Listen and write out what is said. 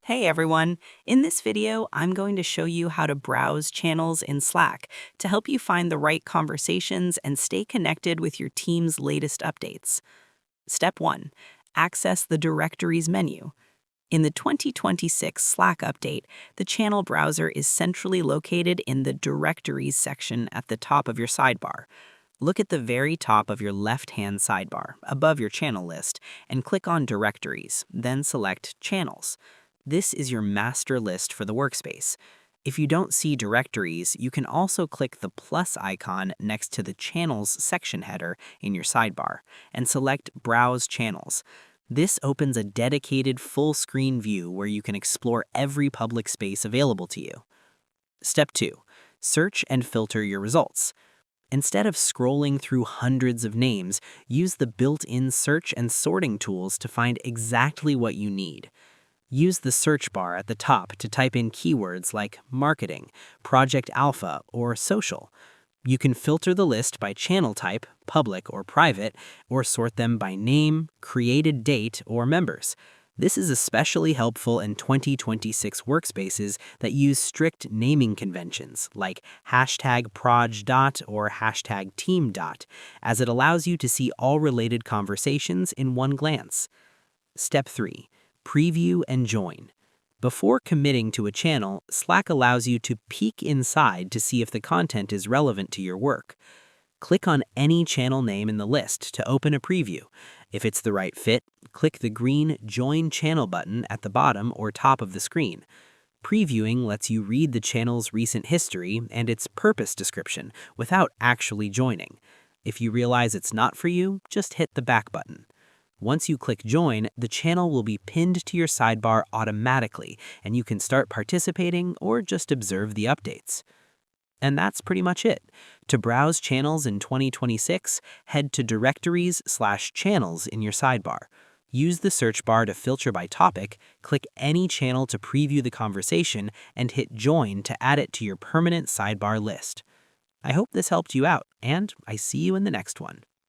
Hey everyone! In this video, I'm going to show you how to browse channels in Slack to help you find the right conversations and stay connected with your team's latest updates. Step 1. Access the Directories menu. In the 2026 Slack update, the channel browser is centrally located in the Directories section at the top of your sidebar. Look at the very top of your left-hand sidebar, above your channel list, and click on Directories, then select Channels. This is your master list for the workspace. If you don't see directories, you can also click the plus icon next to the Channels section header in your sidebar and select Browse Channels. This opens a dedicated full-screen view where you can explore every public space available to you. Step 2. Search and filter your results. Instead of scrolling through hundreds of names, use the built-in search and sorting tools to find exactly what you need. Use the search bar at the top to type in keywords like marketing, Project Alpha, or social. You can filter the list by channel type, public or private, or sort them by name, created date, or members. This is especially helpful in 2026 workspaces that use strict naming conventions like #proj. Or #team. As it allows you to see all related conversations in one glance. Step 3. Preview and join. Before committing to a channel, Slack allows you to peek inside to see if the content is relevant to your work. Click on any channel name in the list to open a preview. If it's the right fit, click the green Join Channel button at the bottom or top of the screen. Previewing lets you read the channel's recent history and its purpose description without actually joining. If you realize it's not for you, just hit the back button. Once you click Join, the channel will be pinned to your sidebar automatically, and you can start participating or just observe the updates. And that's pretty much it. To browse channels in 2026, head to Directories/Channels in your sidebar. Use the search bar to filter by topic, click any channel to preview the conversation, and hit Join to add it to your permanent sidebar list. I hope this helped you out, and I see you in the next one.